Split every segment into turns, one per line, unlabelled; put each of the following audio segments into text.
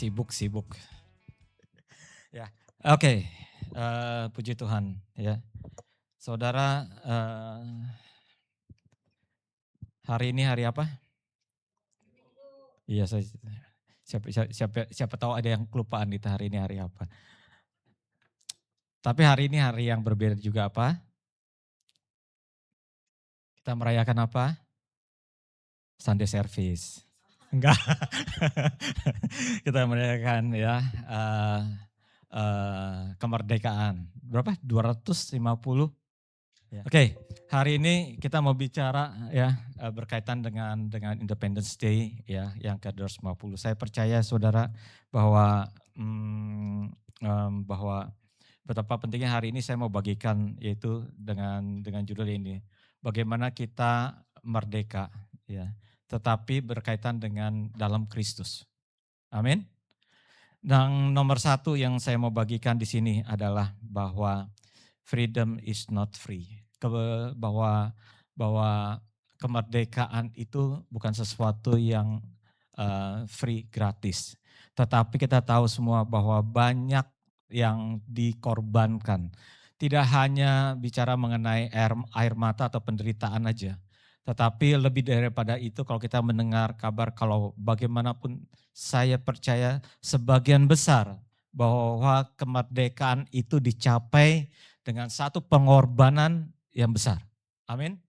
Sibuk. Ya, oke. Puji Tuhan, ya. Saudara, hari ini hari apa? Iya, siapa tahu ada yang kelupaan itu hari ini hari apa. Tapi hari ini hari yang berbeda juga apa? Kita merayakan apa? Sunday service. Enggak. Kita merayakan ya kemerdekaan. Berapa? 250. Oke, hari ini kita mau bicara ya berkaitan dengan Independence Day ya yang ke-250. Saya percaya saudara bahwa bahwa betapa pentingnya hari ini saya mau bagikan yaitu dengan judul ini. Bagaimana kita merdeka ya, tetapi berkaitan dengan dalam Kristus. Amin. Dan nomor satu yang saya mau bagikan di sini adalah bahwa freedom is not free. Bahwa kemerdekaan itu bukan sesuatu yang free, gratis. Tetapi kita tahu semua bahwa banyak yang dikorbankan. Tidak hanya bicara mengenai air mata atau penderitaan aja. Tetapi lebih daripada itu kalau kita mendengar kabar kalau bagaimanapun saya percaya sebagian besar bahwa kemerdekaan itu dicapai dengan satu pengorbanan yang besar. Amin.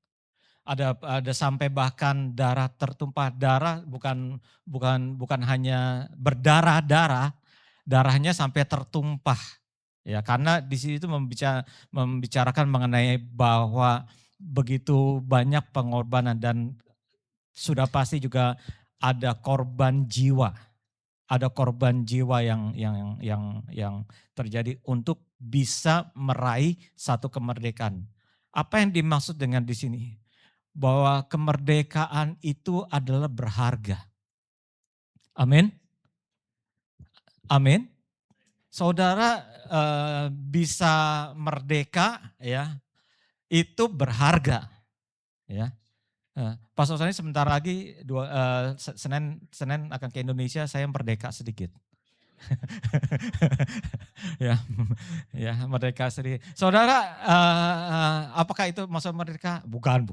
Ada sampai bahkan darah tertumpah darah bukan hanya berdarah-darah, darahnya sampai tertumpah. Ya, karena di sini itu membicarakan mengenai bahwa begitu banyak pengorbanan dan sudah pasti juga ada korban jiwa. Ada korban jiwa yang terjadi untuk bisa meraih satu kemerdekaan. Apa yang dimaksud dengan di sini? Bahwa kemerdekaan itu adalah berharga. Amin. Amin. Saudara bisa merdeka ya, itu berharga ya. Pastor Sani sebentar lagi Senin akan ke Indonesia, saya merdeka sedikit. ya, ya merdeka sedikit. Saudara, apakah itu maksud merdeka? Bukan,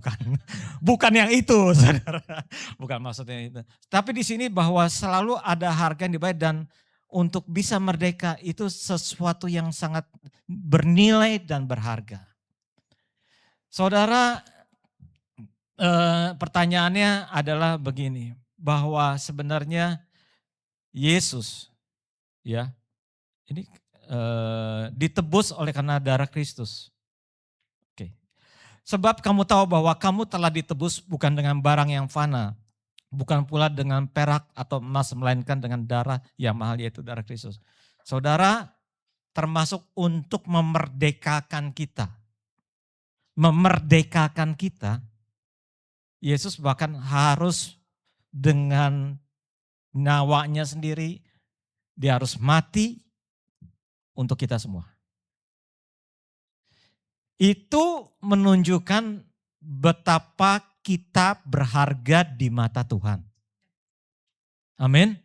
bukan yang itu, saudara. Bukan maksudnya itu. Tapi di sini bahwa selalu ada harga yang dibayar dan untuk bisa merdeka itu sesuatu yang sangat bernilai dan berharga. Saudara, pertanyaannya adalah begini, bahwa sebenarnya Yesus ya ini ditebus oleh karena darah Kristus. Oke. Sebab kamu tahu bahwa kamu telah ditebus bukan dengan barang yang fana, bukan pula dengan perak atau emas, melainkan dengan darah yang mahal yaitu darah Kristus. Saudara, termasuk untuk memerdekakan kita. Memerdekakan kita, Yesus bahkan harus dengan nyawanya sendiri, dia harus mati untuk kita semua. Itu menunjukkan betapa kita berharga di mata Tuhan. Amin.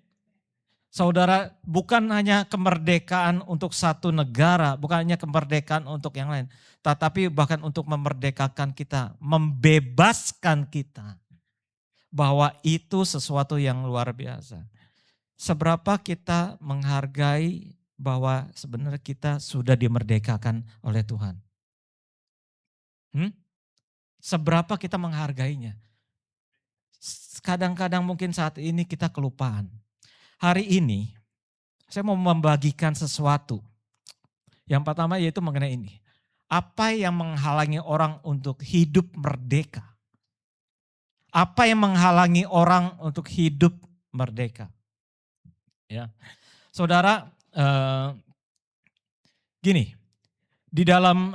Saudara, bukan hanya kemerdekaan untuk satu negara, bukan hanya kemerdekaan untuk yang lain, tetapi bahkan untuk memerdekakan kita, membebaskan kita. Bahwa itu sesuatu yang luar biasa. Seberapa kita menghargai bahwa sebenarnya kita sudah dimerdekakan oleh Tuhan. Seberapa kita menghargainya. Kadang-kadang mungkin saat ini kita kelupaan. Hari ini saya mau membagikan sesuatu. Yang pertama yaitu mengenai ini. Apa yang menghalangi orang untuk hidup merdeka? Apa yang menghalangi orang untuk hidup merdeka? Ya, saudara, gini, di dalam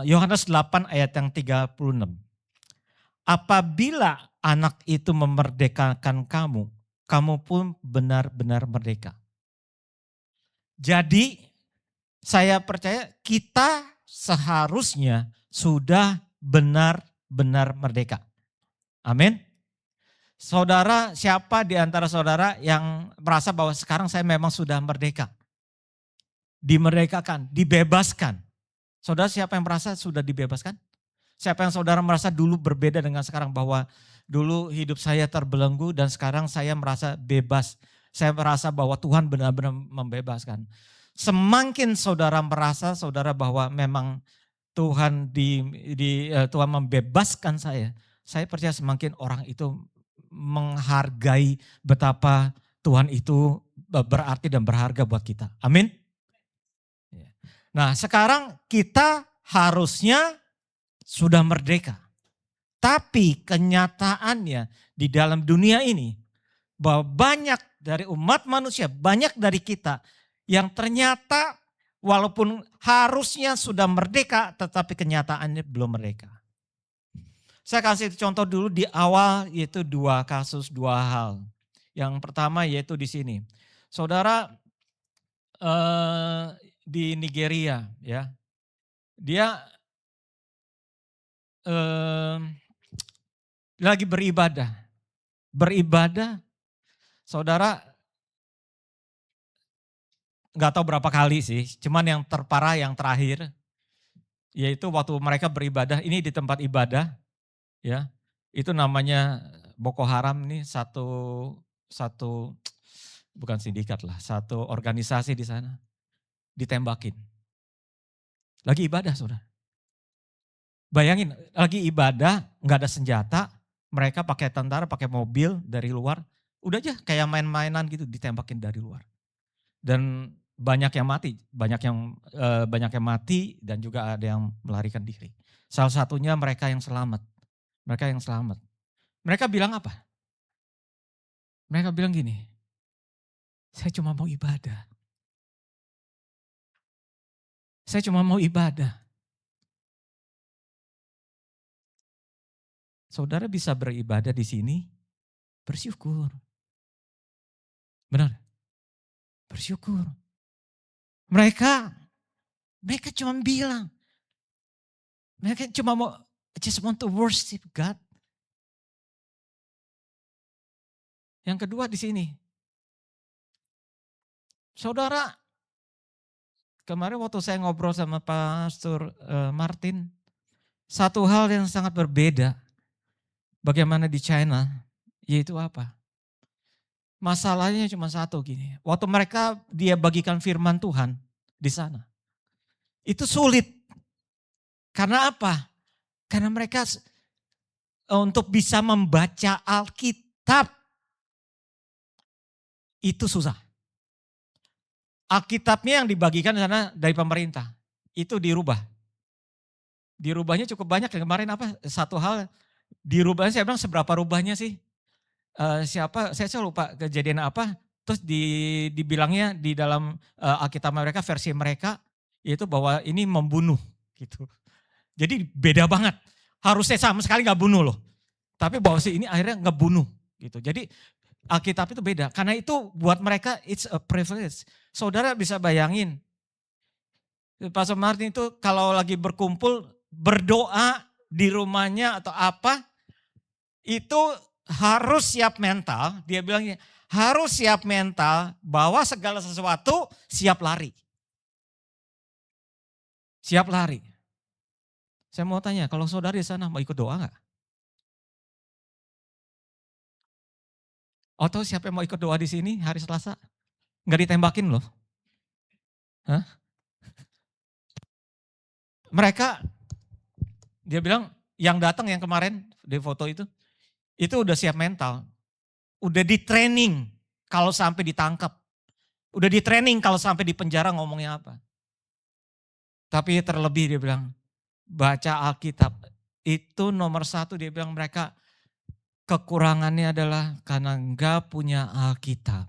Yohanes 8 ayat yang 36. Apabila anak itu memerdekakan kamu, kamu pun benar-benar merdeka. Jadi saya percaya kita seharusnya sudah benar-benar merdeka. Amin. Saudara, siapa di antara saudara yang merasa bahwa sekarang saya memang sudah merdeka? Dimerdekakan, dibebaskan. Saudara siapa yang merasa sudah dibebaskan? Siapa yang saudara merasa dulu berbeda dengan sekarang, bahwa dulu hidup saya terbelenggu dan sekarang saya merasa bebas. Saya merasa bahwa Tuhan benar-benar membebaskan. Semakin saudara merasa saudara bahwa memang Tuhan membebaskan saya percaya semakin orang itu menghargai betapa Tuhan itu berarti dan berharga buat kita. Amin. Nah, sekarang kita harusnya sudah merdeka. Tapi kenyataannya di dalam dunia ini, bahwa banyak dari umat manusia, banyak dari kita yang ternyata walaupun harusnya sudah merdeka, tetapi kenyataannya belum merdeka. Saya kasih contoh dulu di awal, yaitu dua kasus, dua hal. Yang pertama yaitu di sini. Saudara di Nigeria, ya, dia lagi beribadah, saudara nggak tahu berapa kali sih, cuman yang terparah yang terakhir, yaitu waktu mereka beribadah, ini di tempat ibadah, ya, itu namanya Boko Haram nih satu bukan sindikat lah, satu organisasi di sana ditembakin. Lagi ibadah, saudara. Bayangin, lagi ibadah, nggak ada senjata, mereka pakai tentara, pakai mobil dari luar, udah aja kayak main-mainan gitu, ditembakin dari luar. Dan banyak yang mati, banyak yang mati dan juga ada yang melarikan diri. Salah satunya mereka yang selamat. Mereka bilang apa? Mereka bilang gini, saya cuma mau ibadah. Saya cuma mau ibadah. Saudara bisa beribadah di sini, bersyukur. Benar? Bersyukur. Mereka cuma bilang, mereka cuma mau, just want to worship God. Yang kedua di sini, saudara, kemarin waktu saya ngobrol sama Pastor Martin, satu hal yang sangat berbeda bagaimana di China, yaitu apa? Masalahnya cuma satu gini, waktu dia bagikan firman Tuhan di sana, itu sulit. Karena apa? Karena mereka untuk bisa membaca Alkitab itu susah. Alkitabnya yang dibagikan di sana dari pemerintah, itu dirubah. Dirubahnya cukup banyak. Kemarin apa? Satu hal dirubahnya, saya bilang seberapa rubahnya sih? Saya lupa kejadian apa. Terus dibilangnya di dalam Alkitab mereka, versi mereka, yaitu bahwa ini membunuh gitu. Jadi beda banget. Harusnya sama sekali nggak bunuh loh. Tapi bahwa ini akhirnya ngebunuh gitu. Jadi Alkitab itu beda. Karena itu buat mereka it's a privilege. Saudara bisa bayangin, Pastor Martin itu kalau lagi berkumpul berdoa di rumahnya atau apa, itu harus siap mental. Dia bilangnya harus siap mental bahwa segala sesuatu siap lari. Siap lari. Saya mau tanya, kalau saudara di sana mau ikut doa nggak? Atau siapa yang mau ikut doa di sini hari Selasa? Nggak ditembakin loh. Hah? Mereka, dia bilang yang datang yang kemarin di foto itu udah siap mental. Udah di training kalau sampai ditangkap. Udah di training kalau sampai di penjara ngomongnya apa. Tapi terlebih dia bilang, baca Alkitab. Itu nomor satu, dia bilang mereka kekurangannya adalah karena enggak punya Alkitab.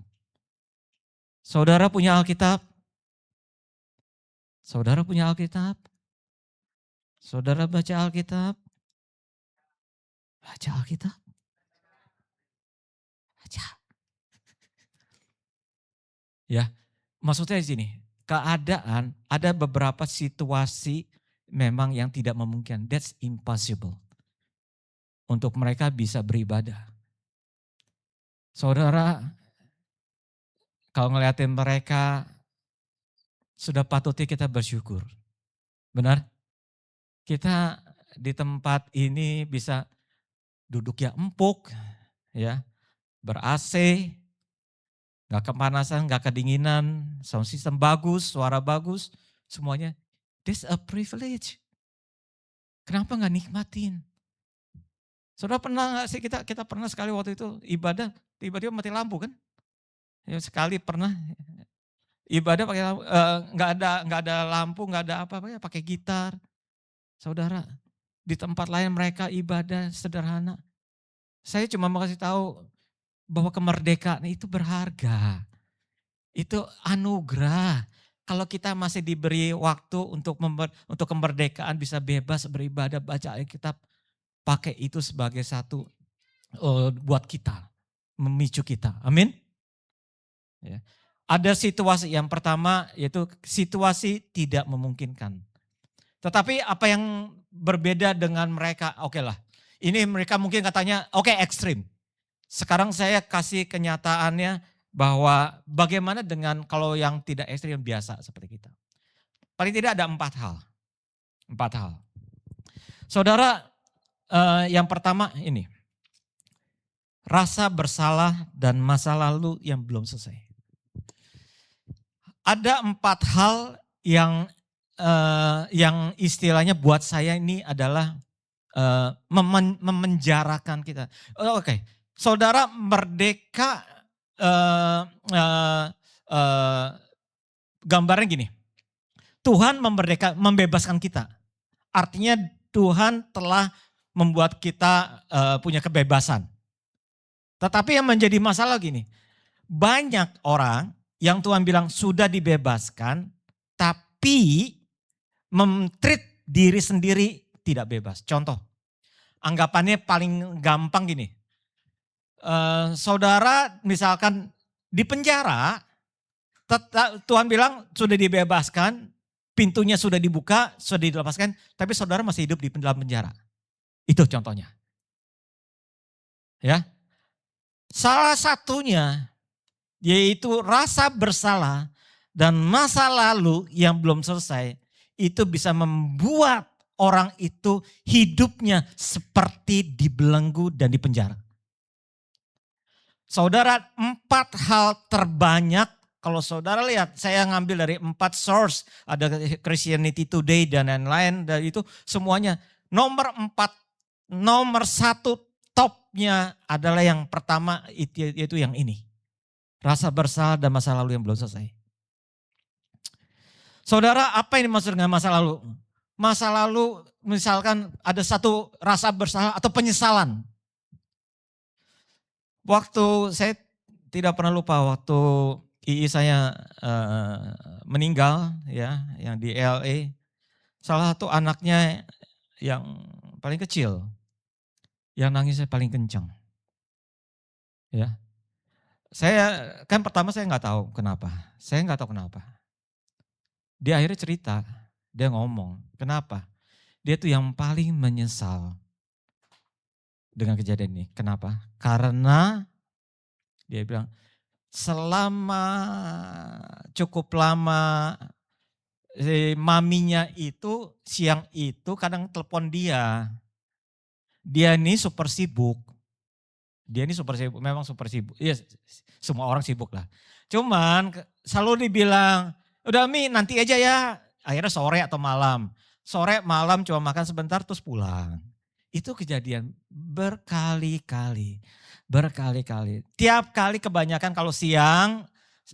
Saudara punya Alkitab? Saudara punya Alkitab? Saudara baca Alkitab? Baca Alkitab? Baca. Ya, maksudnya di sini, keadaan ada beberapa situasi memang yang tidak memungkinkan. That's impossible. Untuk mereka bisa beribadah. Saudara, kalau ngeliatin mereka, sudah patutnya kita bersyukur. Benar? Kita di tempat ini bisa duduk yang empuk, ya, ber-AC, gak kepanasan, gak kedinginan, sound system bagus, suara bagus, semuanya. This a privilege. Kenapa gak nikmatin? Saudara pernah gak sih, kita pernah sekali waktu itu ibadah, tiba-tiba mati lampu kan? Ya sekali pernah ibadah pakai lampu, nggak ada lampu, nggak ada apa-apa ya, pakai gitar. Saudara, di tempat lain mereka ibadah sederhana. Saya cuma mau kasih tahu bahwa kemerdekaan itu berharga. Itu anugerah. Kalau kita masih diberi waktu untuk kemerdekaan, bisa bebas beribadah, baca Alkitab, pakai itu sebagai satu buat kita, memicu kita. Amin. Ya. Ada situasi yang pertama, yaitu situasi tidak memungkinkan. Tetapi apa yang berbeda dengan mereka, oke lah. Ini mereka mungkin katanya, oke, ekstrim. Sekarang saya kasih kenyataannya bahwa bagaimana dengan kalau yang tidak ekstrim, biasa seperti kita. Paling tidak ada 4 hal. 4 hal. Saudara, yang pertama ini. Rasa bersalah dan masa lalu yang belum selesai. Ada 4 hal yang istilahnya buat saya ini adalah memenjarakan kita. Oke. Saudara merdeka, gambarnya gini. Tuhan membebaskan kita. Artinya Tuhan telah membuat kita punya kebebasan. Tetapi yang menjadi masalah gini. Banyak orang yang Tuhan bilang sudah dibebaskan, tapi mentreat diri sendiri tidak bebas. Contoh, anggapannya paling gampang gini. Saudara misalkan di penjara, Tuhan bilang sudah dibebaskan, pintunya sudah dibuka, sudah dilepaskan, tapi saudara masih hidup di dalam penjara. Itu contohnya. Ya. Salah satunya yaitu rasa bersalah dan masa lalu yang belum selesai, itu bisa membuat orang itu hidupnya seperti dibelenggu dan dipenjara. Saudara, 4 hal terbanyak, kalau saudara lihat, saya ngambil dari 4 source, ada Christianity Today dan lain-lain, dan itu semuanya. Nomor 1 topnya adalah yang pertama, yaitu yang ini. Rasa bersalah dan masa lalu yang belum selesai. Saudara, apa yang dimaksud dengan masa lalu? Masa lalu misalkan ada satu rasa bersalah atau penyesalan. Waktu saya tidak pernah lupa waktu II saya meninggal ya, yang di LA. Salah satu anaknya yang paling kecil, yang nangisnya paling kencang. Ya. Saya kan pertama saya nggak tahu kenapa. Dia akhirnya cerita, dia ngomong, kenapa? Dia tuh yang paling menyesal dengan kejadian ini. Kenapa? Karena dia bilang, selama cukup lama maminya itu siang itu kadang telepon dia. Dia ini super sibuk. Memang super sibuk. Iya, semua orang sibuk lah. Cuman selalu dibilang, udah Mi nanti aja ya. Akhirnya sore atau malam. Sore malam cuma makan sebentar terus pulang. Itu kejadian berkali-kali. Tiap kali kebanyakan kalau siang,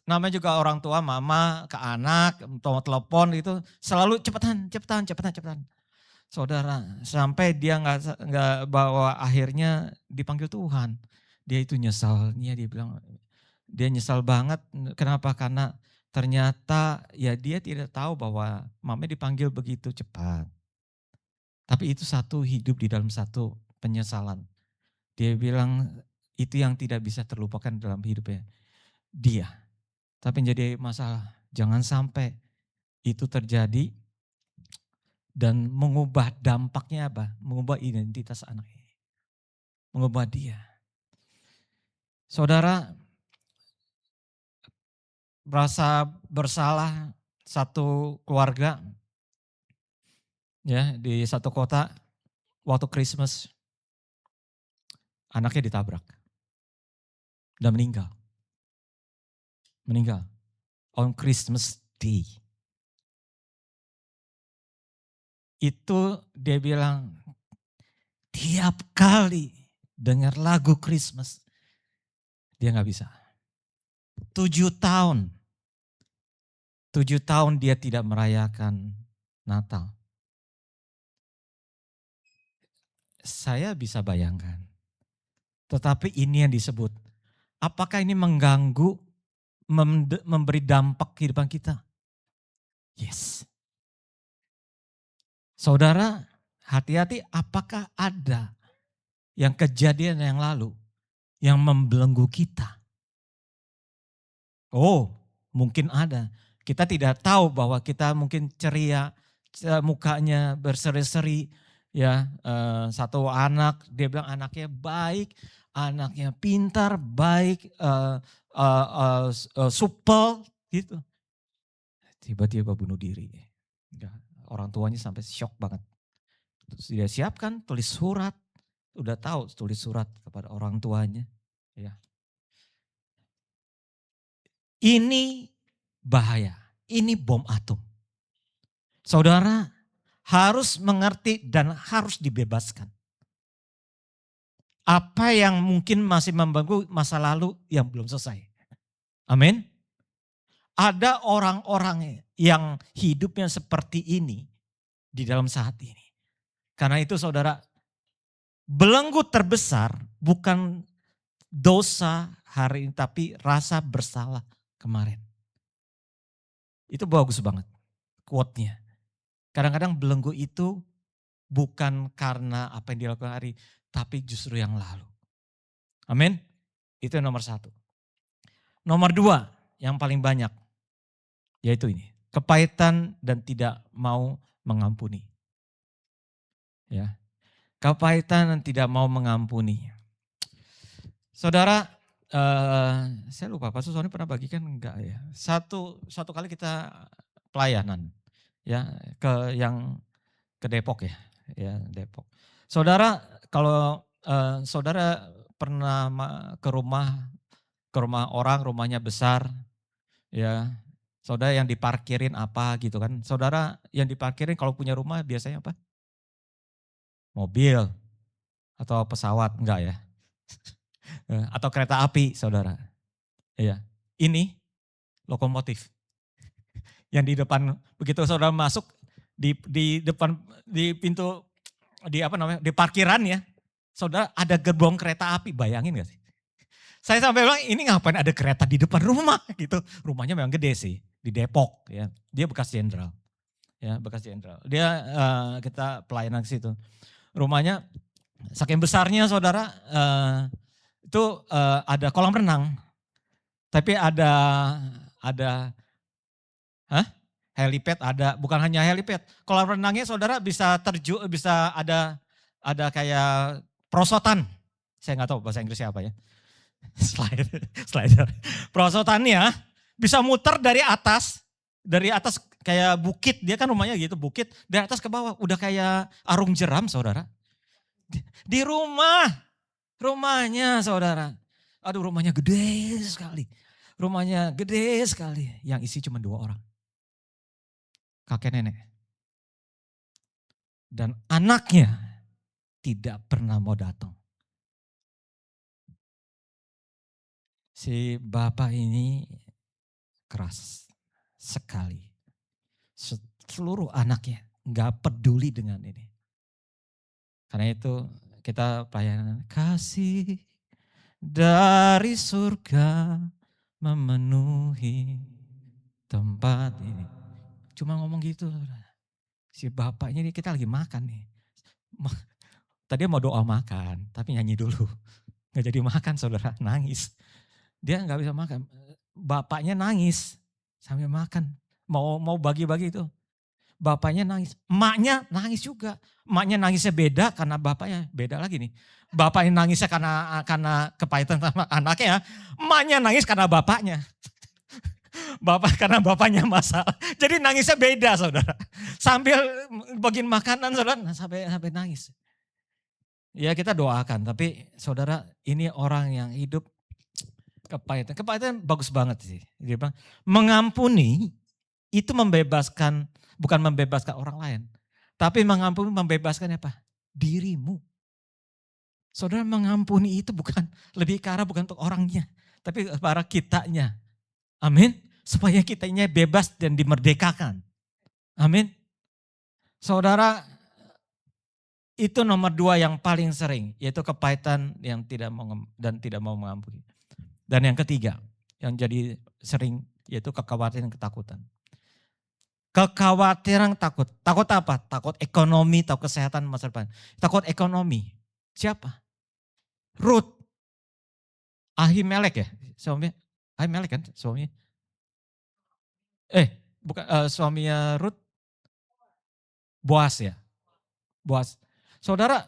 namanya juga orang tua, mama ke anak, telepon itu selalu cepetan. Saudara, sampai dia nggak bawa, akhirnya dipanggil Tuhan. Dia itu nyesalnya, dia bilang dia nyesal banget. Kenapa? Karena ternyata ya dia tidak tahu bahwa mamanya dipanggil begitu cepat. Tapi itu satu hidup di dalam satu penyesalan. Dia bilang itu yang tidak bisa terlupakan dalam hidupnya dia. Tapi menjadi masalah, jangan sampai itu terjadi dan mengubah dampaknya apa? Mengubah identitas anak ini. Mengubah dia. Saudara merasa bersalah satu keluarga ya di satu kota waktu Christmas anaknya ditabrak dan meninggal. Meninggal on Christmas Day. Itu dia bilang tiap kali dengar lagu Christmas dia nggak bisa. 7 tahun. 7 tahun dia tidak merayakan Natal. Saya bisa bayangkan. Tetapi ini yang disebut. Apakah ini mengganggu, memberi dampak kehidupan kita? Yes. Saudara, hati-hati apakah ada yang kejadian yang lalu yang membelenggu kita? Oh, mungkin ada. Kita tidak tahu bahwa kita mungkin ceria, mukanya berseri-seri, ya satu anak dia bilang anaknya baik, anaknya pintar, baik, supel gitu. Tiba-tiba bunuh diri. Orang tuanya sampai shock banget. Terus dia siapkan tulis surat, udah tahu tulis surat kepada orang tuanya. Ya. Ini bahaya, ini bom atom. Saudara harus mengerti dan harus dibebaskan. Apa yang mungkin masih membanggu masa lalu yang belum selesai. Amin. Ada orang-orang yang hidupnya seperti ini di dalam saat ini. Karena itu saudara, belenggu terbesar bukan dosa hari ini tapi rasa bersalah kemarin. Itu bagus banget quote-nya. Kadang-kadang belenggu itu bukan karena apa yang dilakukan hari, tapi justru yang lalu. Amin. Itu yang nomor 1. Nomor 2 yang paling banyak, yaitu ini. Kepahitan dan tidak mau mengampuni. Ya, kepahitan dan tidak mau mengampuni. Saudara, saya lupa Pastor Sony pernah bagikan enggak ya. Satu kali kita pelayanan ya ke Depok ya Depok. Saudara kalau saudara pernah ke rumah orang, rumahnya besar ya. Saudara yang diparkirin apa gitu kan. Saudara yang diparkirin kalau punya rumah biasanya apa? Mobil atau pesawat enggak ya? Atau kereta api saudara. Iya. Ini lokomotif. Yang di depan begitu saudara masuk di depan di pintu di parkiran ya. Saudara ada gerbong kereta api, bayangin gak sih? Saya sampai bilang ini ngapain ada kereta di depan rumah gitu. Rumahnya memang gede sih di Depok ya. Dia bekas jenderal. Ya, bekas jenderal. Dia kita pelayanan ke situ. Rumahnya saking besarnya saudara itu ada kolam renang. Tapi ada helipad ada, bukan hanya helipad. Kolam renangnya saudara bisa bisa ada kayak perosotan. Saya nggak tahu bahasa Inggrisnya apa ya. Slider. Perosotannya bisa muter dari atas kayak bukit, dia kan rumahnya gitu, bukit dari atas ke bawah, udah kayak arung jeram saudara. Di rumahnya saudara. Aduh rumahnya gede sekali. Rumahnya gede sekali, yang isi cuma 2 orang. Kakek nenek. Dan anaknya tidak pernah mau datang. Si bapak ini keras sekali. Seluruh anaknya gak peduli dengan ini. Karena itu kita pelayanan kasih dari surga memenuhi tempat ini. Cuma ngomong gitu. Si bapaknya ini kita lagi makan nih. Tadi mau doa makan, tapi nyanyi dulu. Gak jadi makan saudara, nangis. Dia gak bisa makan. Bapaknya nangis sambil makan. Mau bagi-bagi itu. bapaknya nangis, emaknya nangis juga. Emaknya nangisnya beda karena bapaknya beda lagi nih. Bapaknya nangisnya karena kepahitan sama anaknya, emaknya nangis karena bapaknya. Bapak karena bapaknya masalah. Jadi nangisnya beda saudara. Sambil bagiin makanan saudara sampai nangis. Ya kita doakan, tapi saudara ini orang yang hidup kepahitan. Kepahitan bagus banget sih. Dia bilang, mengampuni itu membebaskan, bukan membebaskan orang lain. Tapi mengampuni membebaskan apa? Dirimu. Saudara mengampuni itu bukan lebih ke arah bukan untuk orangnya. Tapi para kitanya. Amin. Supaya kitanya bebas dan dimerdekakan. Amin. Saudara, itu nomor 2 yang paling sering, yaitu kepahitan yang tidak mau mengampuni. Dan yang ketiga, yang jadi sering, yaitu kekhawatiran dan ketakutan. Kekhawatiran takut. Takut apa? Takut ekonomi, takut kesehatan masa depan. Takut ekonomi. Siapa? Ruth. Ahimelek ya? Suaminya. Ahimelek kan suaminya? Bukan suaminya Ruth. Boas ya? Boas. Saudara,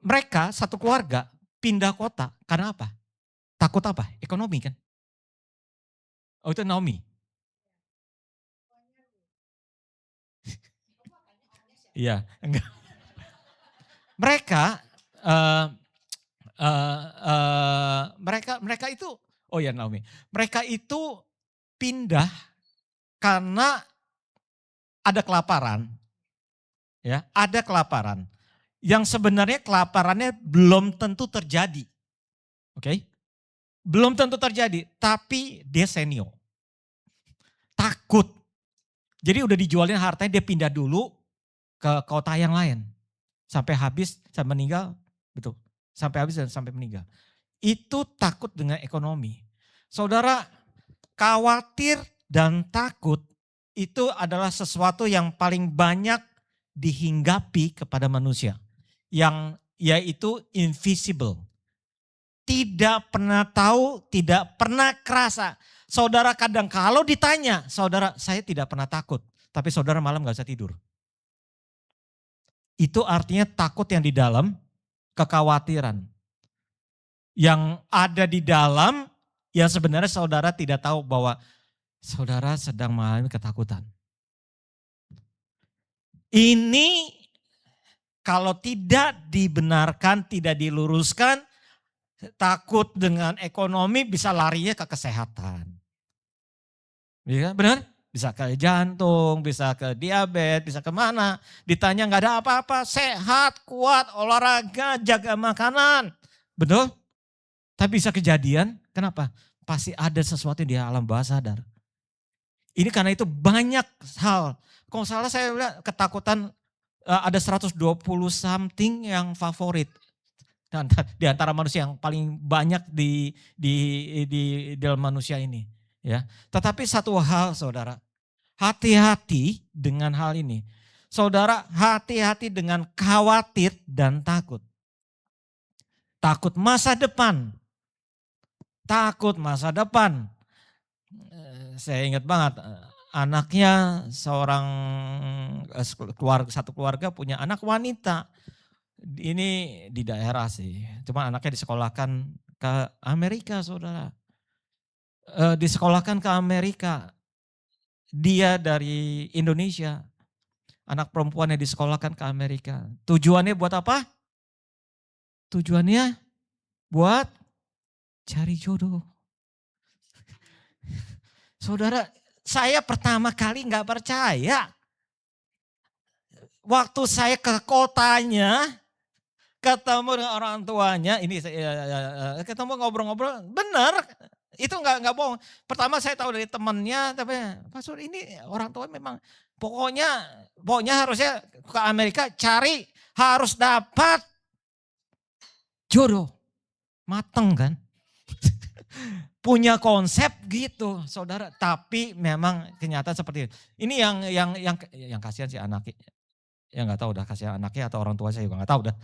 mereka satu keluarga pindah kota karena apa? Takut apa? Ekonomi kan? Oh itu Naomi. Iya, enggak. Mereka mereka itu, oh ya Naomi. Mereka itu pindah karena ada kelaparan. Ya, ada kelaparan. Yang sebenarnya kelaparannya belum tentu terjadi. Oke? Belum tentu terjadi, tapi dia senior. Takut. Jadi udah dijualin hartanya, dia pindah dulu ke kota yang lain. Sampai habis, sampai meninggal, betul. Sampai habis dan sampai meninggal. Itu takut dengan ekonomi. Saudara, khawatir dan takut itu adalah sesuatu yang paling banyak dihinggapi kepada manusia. Yang yaitu invisible. Tidak pernah tahu, tidak pernah kerasa. Saudara kadang kalau ditanya, saudara saya tidak pernah takut. Tapi saudara malam gak bisa tidur. Itu artinya takut yang di dalam, kekhawatiran. Yang ada di dalam, yang sebenarnya saudara tidak tahu bahwa saudara sedang mengalami ketakutan. Ini kalau tidak dibenarkan, tidak diluruskan, takut dengan ekonomi bisa larinya ke kesehatan. Ya, benar? Bisa ke jantung, bisa ke diabetes, bisa kemana. Ditanya nggak ada apa-apa, sehat, kuat, olahraga, jaga makanan. Betul? Tapi bisa kejadian, kenapa? Pasti ada sesuatu di alam bawah sadar. Ini karena itu banyak hal. Kalau salah saya lihat ketakutan ada 120 something yang favorit. Di antara manusia yang paling banyak di dalam manusia ini. Ya. Tetapi satu hal saudara, hati-hati dengan hal ini. Saudara hati-hati dengan khawatir dan takut. Takut masa depan. Takut masa depan. Saya ingat banget anaknya seorang satu keluarga punya anak wanita. Ini di daerah sih, cuma anaknya disekolahkan ke Amerika saudara. Disekolahkan ke Amerika, dia dari Indonesia, anak perempuannya disekolahkan ke Amerika. Tujuannya buat apa? Tujuannya buat cari jodoh. Saudara, saya pertama kali gak percaya. Waktu saya ke kotanya, ketemu dengan orang tuanya, ini ketemu ngobrol-ngobrol, benar, itu nggak bohong. Pertama saya tahu dari temannya, tapi Pak Sur ini orang tua memang pokoknya harusnya ke Amerika cari harus dapat jodoh, mateng kan, punya konsep gitu, saudara. Tapi memang kenyataan seperti itu. Ini yang kasihan si anaknya. Ya nggak tahu dah kasih anaknya atau orang tua saya juga nggak tahu dah.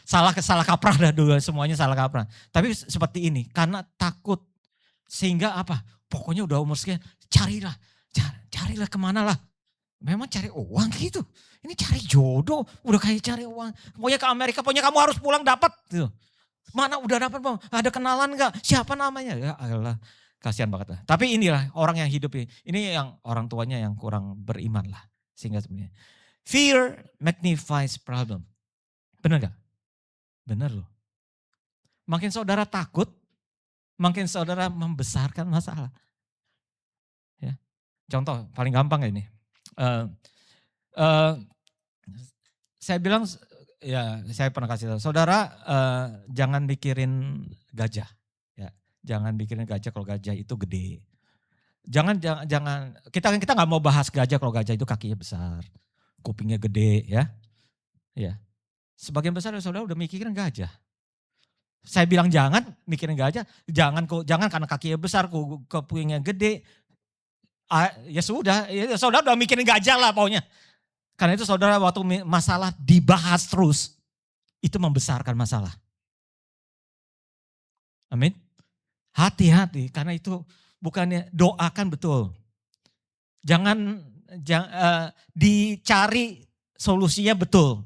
Salah kaprah dah dulu, semuanya salah kaprah. Tapi seperti ini karena takut sehingga apa? Pokoknya udah umur sekian carilah kemana lah. Memang cari uang gitu. Ini cari jodoh, udah kayak cari uang. Pokoknya ke Amerika, pokoknya kamu harus pulang dapat gitu. Mana udah dapat Bang? Ada kenalan enggak? Siapa namanya? Ya Allah, kasihan banget lah. Tapi inilah orang yang hidup ini. Ini yang orang tuanya yang kurang beriman lah. Sehingga sebenarnya. Fear magnifies problem. Benar gak? Benar loh. Makin saudara takut, makin saudara membesarkan masalah. Ya. Contoh paling gampang ini. Eh, eh, saya bilang, ya saya pernah kasih tahu, saudara jangan mikirin gajah. Ya, jangan mikirin gajah kalau gajah itu gede. Jangan kita nggak mau bahas gajah kalau gajah itu kakinya besar, kupingnya gede ya. Ya. Sebagian besar saudara udah mikirin gajah. Saya bilang jangan mikirin gajah, jangan karena kakinya besar, kupingnya gede. Ya sudah, ya saudara udah mikirin gajah lah pokoknya. Karena itu saudara waktu masalah dibahas terus, itu membesarkan masalah. Amin. Hati-hati karena itu bukannya doakan betul. Jangan dicari solusinya betul.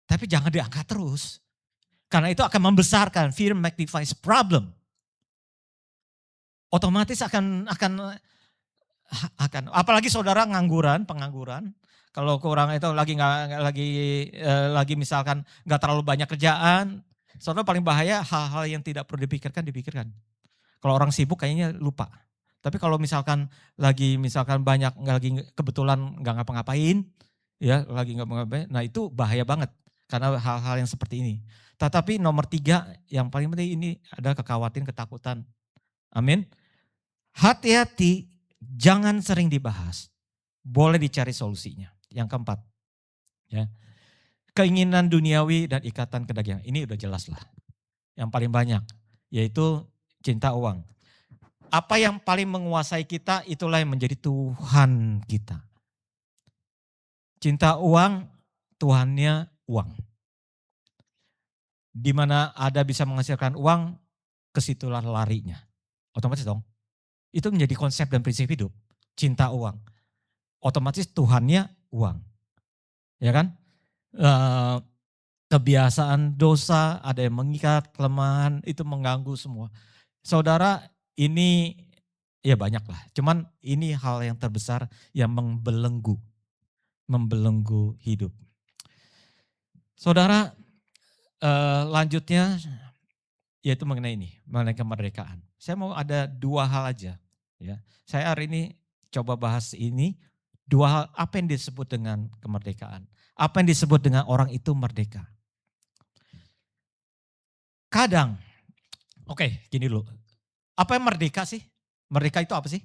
Tapi jangan diangkat terus. Karena itu akan membesarkan, fear magnifies problem. Otomatis akan apalagi saudara pengangguran. Kalau kurang itu lagi misalkan nggak terlalu banyak kerjaan, saudara paling bahaya hal-hal yang tidak perlu dipikirkan. Kalau orang sibuk kayaknya lupa. Tapi kalau misalkan banyak lagi kebetulan nggak ngapa-ngapain, ya lagi nggak ngapa-ngapain, nah itu bahaya banget karena hal-hal yang seperti ini. Tetapi nomor 3 yang paling penting ini ada kekhawatiran, ketakutan. Amin. Hati-hati, jangan sering dibahas. Boleh dicari solusinya. Yang keempat, ya, keinginan duniawi dan ikatan kedagingan. Ini udah jelas lah. Yang paling banyak, yaitu cinta uang. Apa yang paling menguasai kita, itulah yang menjadi Tuhan kita. Cinta uang, Tuhannya uang. Di mana ada bisa menghasilkan uang, kesitulah larinya. Otomatis dong. Itu menjadi konsep dan prinsip hidup. Cinta uang. Otomatis Tuhannya uang. Ya kan? Kebiasaan dosa, ada yang mengikat, kelemahan, itu mengganggu semua. Saudara, ini ya banyak lah. Cuman ini hal yang terbesar yang membelenggu hidup. Saudara, lanjutnya yaitu mengenai kemerdekaan. Saya mau ada 2 hal aja. Ya, saya hari ini coba bahas ini 2 hal, apa yang disebut dengan kemerdekaan, apa yang disebut dengan orang itu merdeka. Kadang, oke, gini dulu. Apa yang merdeka sih? Merdeka itu apa sih?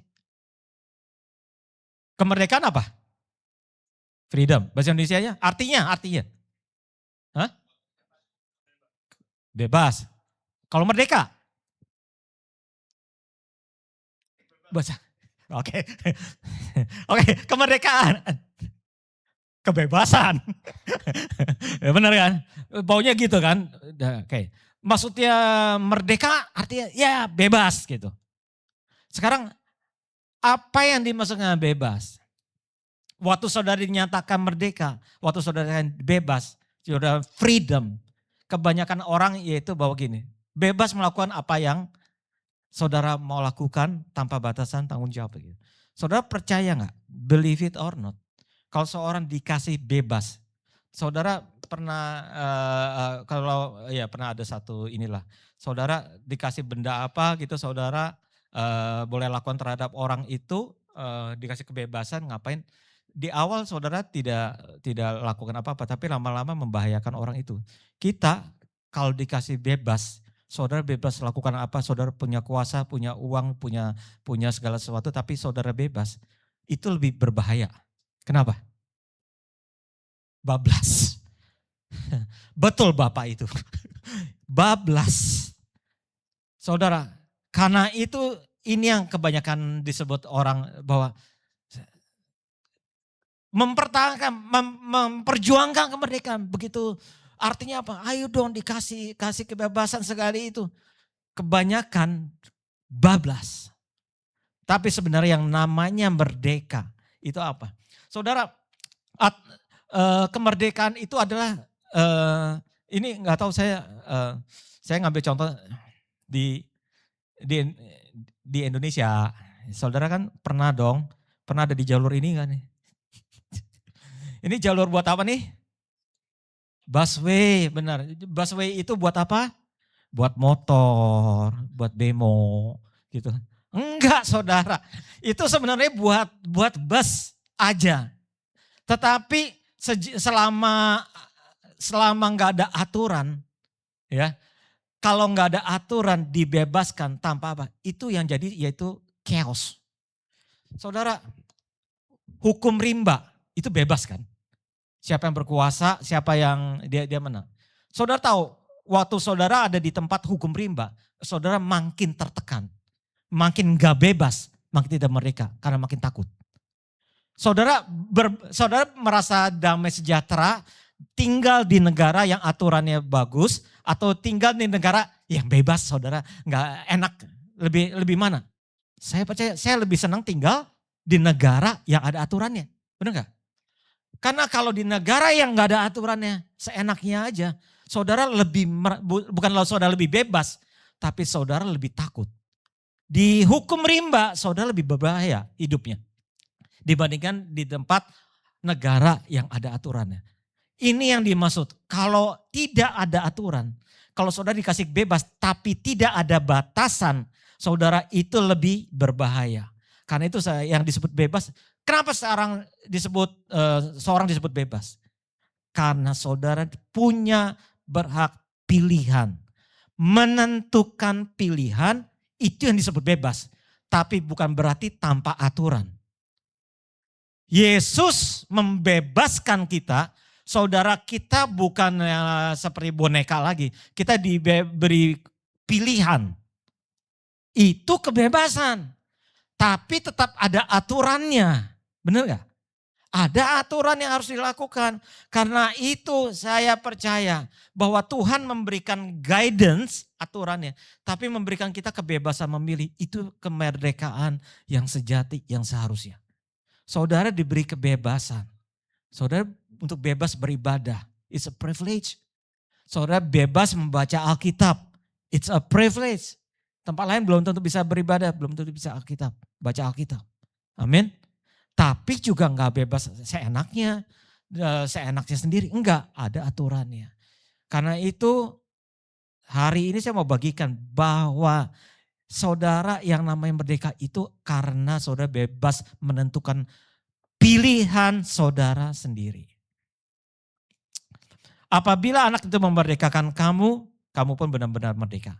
Kemerdekaan apa? Freedom. Bahasa Indonesianya artinya. Hah? Bebas. Kalau merdeka? Bahasa. Oke. Oke, kemerdekaan. Kebebasan. Ya benar kan? Baunya gitu kan? Oke. Maksudnya merdeka artinya ya bebas gitu. Sekarang apa yang dimaksudkan bebas? Waktu saudara dinyatakan merdeka, waktu saudara bebas, saudara freedom. Kebanyakan orang yaitu bahwa gini, bebas melakukan apa yang saudara mau lakukan tanpa batasan tanggung jawab. Gitu. Saudara percaya nggak? Believe it or not. Kalau seorang dikasih bebas, saudara pernah pernah ada satu inilah, saudara dikasih benda apa gitu, saudara boleh lakukan terhadap orang itu, dikasih kebebasan ngapain? Di awal saudara tidak lakukan apa-apa, tapi lama-lama membahayakan orang itu. Kita kalau dikasih bebas, saudara bebas lakukan apa, saudara punya kuasa, punya uang, punya segala sesuatu, tapi saudara bebas, itu lebih berbahaya. Kenapa? Bablas. Betul Bapak itu. Bablas. Saudara, karena itu ini yang kebanyakan disebut orang bahwa memperjuangkan kemerdekaan. Begitu artinya apa? Ayo dong kasih kebebasan sekali itu. Kebanyakan bablas. Tapi sebenarnya yang namanya merdeka itu apa? Saudara, kemerdekaan itu adalah, ini nggak tahu saya ngambil contoh di di di Indonesia. Saudara kan pernah ada di jalur ini kan? Ini jalur buat apa nih? Busway, benar. Busway itu buat apa? Buat motor, buat demo, gitu. Enggak, saudara. Itu sebenarnya buat bus aja. Tetapi selama nggak ada aturan, ya, kalau nggak ada aturan dibebaskan tanpa apa, itu yang jadi yaitu chaos. Saudara, hukum rimba itu bebas kan? Siapa yang berkuasa, siapa yang dia menang. Saudara tahu, waktu saudara ada di tempat hukum rimba, saudara makin tertekan, makin gak bebas, makin tidak merdeka karena makin takut. Saudara merasa damai sejahtera, tinggal di negara yang aturannya bagus, atau tinggal di negara yang bebas, saudara nggak enak, lebih mana? Saya percaya saya lebih senang tinggal di negara yang ada aturannya, benar nggak? Karena kalau di negara yang nggak ada aturannya, seenaknya aja, saudara bukanlah saudara lebih bebas, tapi saudara lebih takut. Di hukum rimba, saudara lebih berbahaya hidupnya dibandingkan di tempat negara yang ada aturannya. Ini yang dimaksud, kalau tidak ada aturan, kalau saudara dikasih bebas tapi tidak ada batasan, saudara itu lebih berbahaya. Karena itu yang disebut bebas. Kenapa seorang disebut bebas? Karena saudara punya berhak pilihan. Menentukan pilihan itu yang disebut bebas. Tapi bukan berarti tanpa aturan. Yesus membebaskan kita, saudara, kita bukan seperti boneka lagi. Kita diberi pilihan. Itu kebebasan. Tapi tetap ada aturannya. Benar gak? Ada aturan yang harus dilakukan. Karena itu saya percaya bahwa Tuhan memberikan guidance aturannya. Tapi memberikan kita kebebasan memilih. Itu kemerdekaan yang sejati, yang seharusnya. Saudara diberi kebebasan. Saudara untuk bebas beribadah. It's a privilege. Saudara bebas membaca Alkitab. It's a privilege. Tempat lain belum tentu bisa beribadah, belum tentu bisa baca Alkitab. Amin. Tapi juga enggak bebas seenaknya sendiri. Enggak, ada aturannya. Karena itu hari ini saya mau bagikan bahwa saudara yang namanya merdeka itu karena saudara bebas menentukan pilihan saudara sendiri. Apabila anak itu memerdekakan kamu, kamu pun benar-benar merdeka.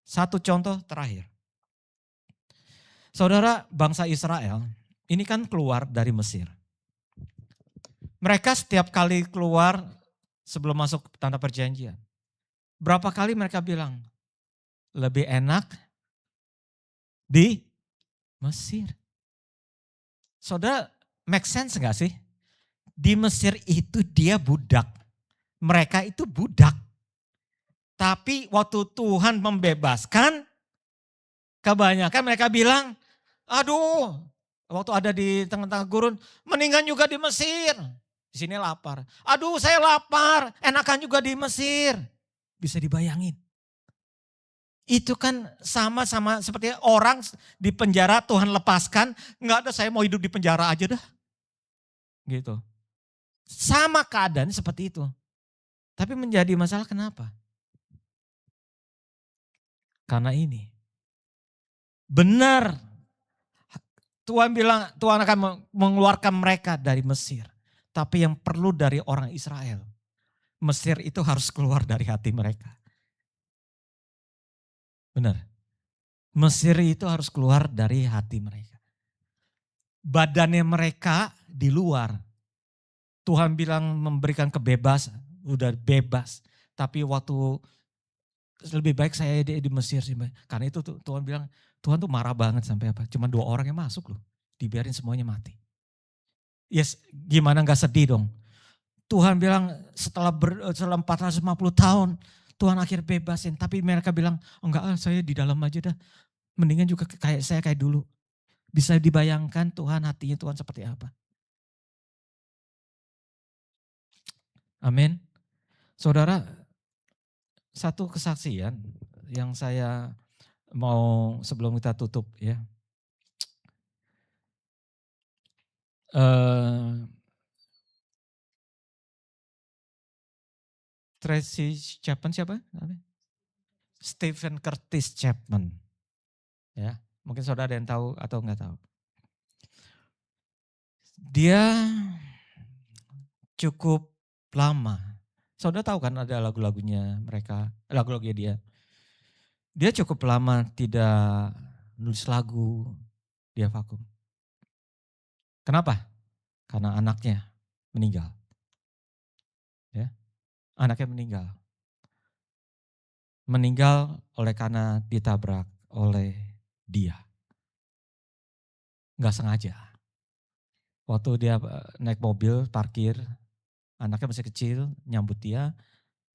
Satu contoh terakhir. Saudara, bangsa Israel ini kan keluar dari Mesir. Mereka setiap kali keluar sebelum masuk tanah perjanjian. Berapa kali mereka bilang, lebih enak di Mesir. Saudara, make sense gak sih? Di Mesir itu dia budak. Mereka itu budak. Tapi waktu Tuhan membebaskan, kebanyakan mereka bilang, aduh, waktu ada di tengah-tengah gurun, mendingan juga di Mesir. Di sini lapar. Aduh, saya lapar, enakan juga di Mesir. Bisa dibayangin. Itu kan sama seperti orang di penjara Tuhan lepaskan, enggak ada, saya mau hidup di penjara aja dah. Gitu. Sama keadaan seperti itu. Tapi menjadi masalah kenapa? Karena ini. Benar. Tuhan bilang Tuhan akan mengeluarkan mereka dari Mesir. Tapi yang perlu dari orang Israel. Mesir itu harus keluar dari hati mereka. Benar. Mesir itu harus keluar dari hati mereka. Badannya mereka di luar. Tuhan bilang memberikan kebebasan. Udah bebas. Tapi waktu lebih baik saya di Mesir sih. Karena itu Tuhan bilang, Tuhan tuh marah banget sampai apa. Cuma 2 orang yang masuk loh. Dibiarin semuanya mati. Yes, gimana gak sedih dong. Tuhan bilang setelah 450 tahun Tuhan akhir bebasin. Tapi mereka bilang, enggak, saya di dalam aja dah. Mendingan juga kayak saya kayak dulu. Bisa dibayangkan Tuhan hatinya Tuhan seperti apa. Amin. Saudara, satu kesaksian yang saya mau sebelum kita tutup ya. Tracy Chapman siapa? Stephen Curtis Chapman. Ya, mungkin saudara ada yang tahu atau enggak tahu. Dia cukup lama. Saudara tahu kan ada lagu-lagunya mereka, lagu-lagunya dia. Dia cukup lama tidak nulis lagu, dia vakum. Kenapa? Karena anaknya meninggal. Ya, anaknya meninggal. Meninggal oleh karena ditabrak oleh dia. Enggak sengaja. Waktu dia naik mobil, parkir, anaknya masih kecil, nyambut dia,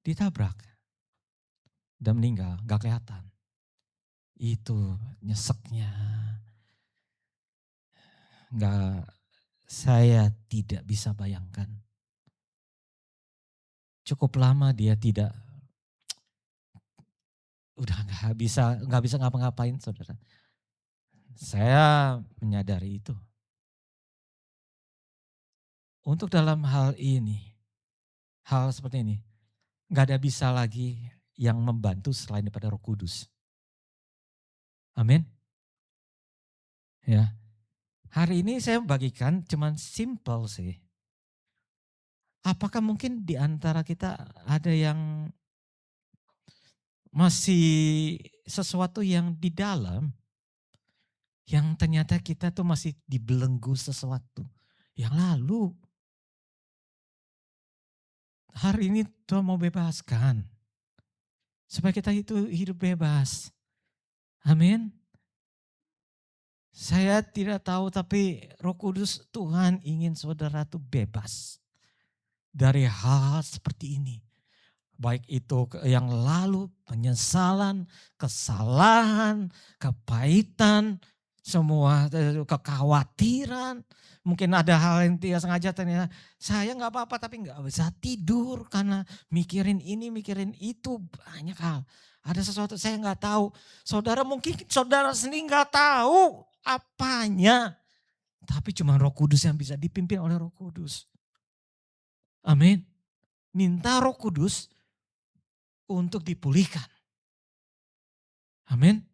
ditabrak. Dan meninggal, enggak kelihatan. Itu nyeseknya. Enggak, saya tidak bisa bayangkan. Cukup lama dia tidak, udah nggak bisa ngapa-ngapain, saudara. Saya menyadari itu. Untuk dalam hal ini, hal seperti ini, nggak ada bisa lagi yang membantu selain daripada Roh Kudus. Amin. Ya. Hari ini saya bagikan cuman simple sih. Apakah mungkin di antara kita ada yang masih sesuatu yang di dalam, yang ternyata kita tuh masih dibelenggu sesuatu yang lalu. Hari ini Tuhan mau bebaskan. Supaya kita itu hidup bebas. Amin. Saya tidak tahu tapi Roh Kudus Tuhan ingin saudara tuh bebas. Dari hal-hal seperti ini. Baik itu yang lalu, penyesalan, kesalahan, kepahitan, semua kekhawatiran. Mungkin ada hal yang tidak sengaja ternyata saya nggak apa-apa tapi nggak bisa tidur karena mikirin ini, mikirin itu, banyak hal. Ada sesuatu saya nggak tahu. Saudara mungkin saudara sendiri nggak tahu apanya. Tapi cuma Roh Kudus yang bisa dipimpin oleh Roh Kudus. Amin. Minta Roh Kudus untuk dipulihkan. Amin.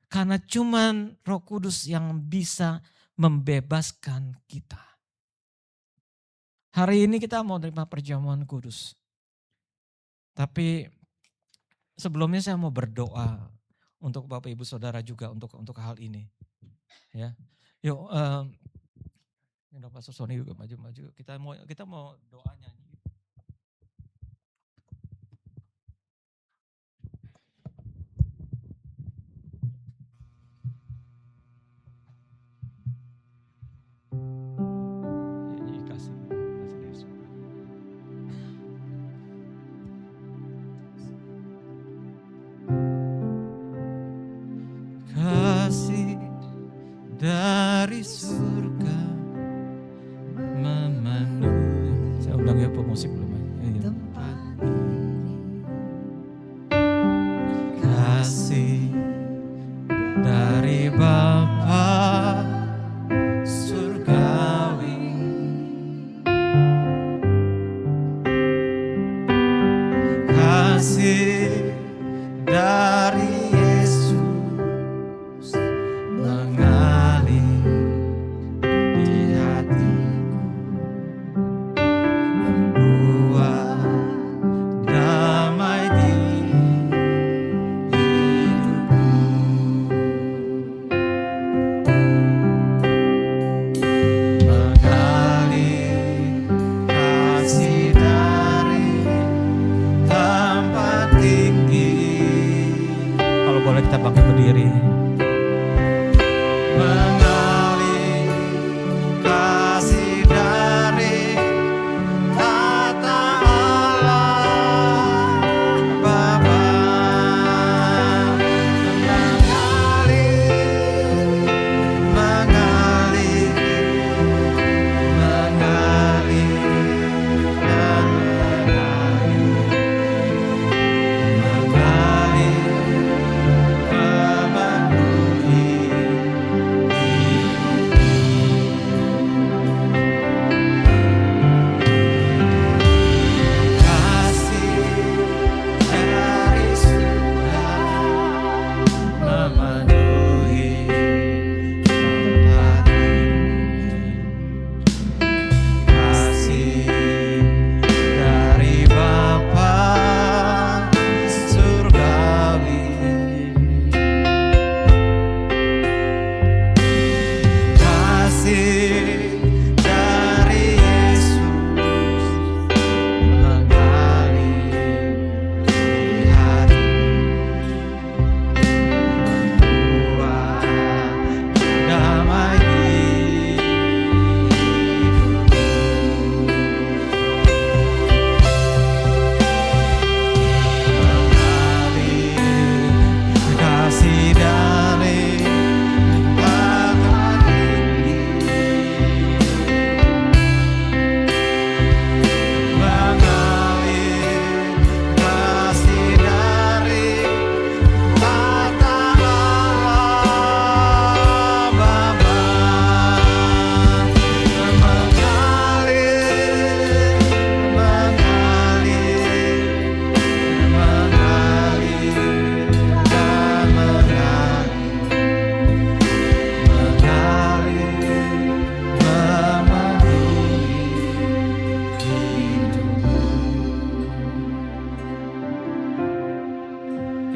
Karena cuman Roh Kudus yang bisa membebaskan kita. Hari ini kita mau terima perjamuan kudus. Tapi sebelumnya saya mau berdoa untuk Bapak Ibu Saudara juga untuk hal ini. Ya. Yuk, Pastor Sony juga maju-maju. Kita mau doa nyanyi. Kasih dari surga memenuhi. Saya undang ya pemusik belum ya. Kasih dari Bapa surgawi, kasih dari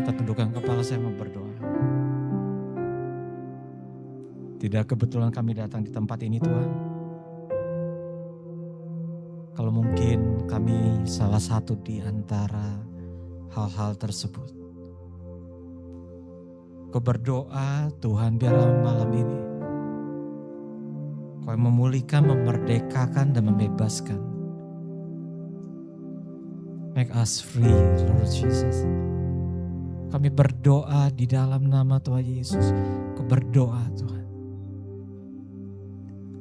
kita tundukkan kepala, saya mau berdoa. Tidak kebetulan kami datang di tempat ini Tuhan. Kalau mungkin kami salah satu di antara hal-hal tersebut. Kau berdoa Tuhan, biarlah malam ini Kau memulihkan, memerdekakan, dan membebaskan. Make us free, Lord Jesus. Kami berdoa di dalam nama Tuhan Yesus. Kau berdoa Tuhan.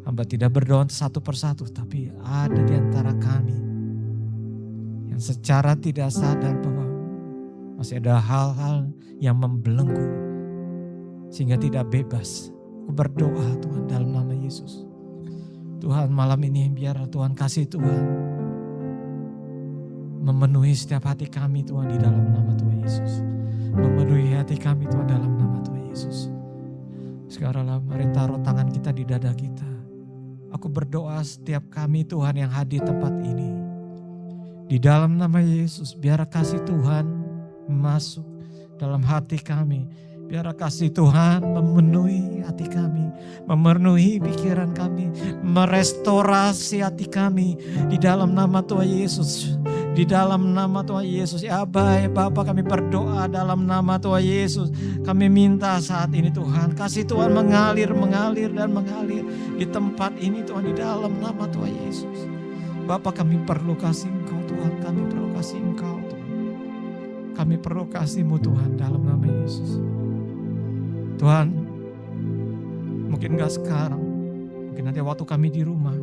Hamba tidak berdoa satu persatu, tapi ada di antara kami yang secara tidak sadar bahwa masih ada hal-hal yang membelenggu sehingga tidak bebas. Aku berdoa Tuhan dalam nama Yesus. Tuhan, malam ini biar Tuhan kasih Tuhan memenuhi setiap hati kami Tuhan di dalam nama Tuhan Yesus. Memenuhi hati kami Tuhan dalam nama Tuhan Yesus. Sekarang mari taruh tangan kita di dada kita. Aku berdoa setiap kami Tuhan yang hadir tempat ini. Di dalam nama Yesus, biar kasih Tuhan masuk dalam hati kami. Biar kasih Tuhan memenuhi hati kami, memenuhi pikiran kami, merestorasi hati kami di dalam nama Tuhan Yesus. Di dalam nama Tuhan Yesus, ya Bapa, kami berdoa dalam nama Tuhan Yesus. Kami minta saat ini Tuhan, kasih Tuhan mengalir dan mengalir di tempat ini Tuhan, di dalam nama Tuhan Yesus. Bapa, kami perlu kasih Engkau Tuhan, kami perlu kasih Engkau Tuhan. Kami perlu kasih-Mu Tuhan dalam nama Yesus. Tuhan, mungkin gak sekarang, mungkin nanti waktu kami di rumah,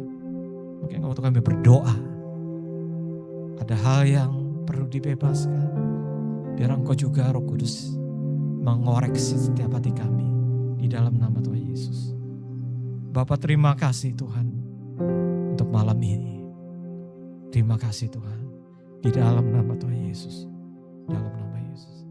mungkin waktu kami berdoa, ada hal yang perlu dibebaskan. Biar Engkau juga Roh Kudus mengoreksi setiap hati kami di dalam nama Tuhan Yesus. Bapa, terima kasih Tuhan untuk malam ini. Terima kasih Tuhan di dalam nama Tuhan Yesus. Dalam nama Yesus.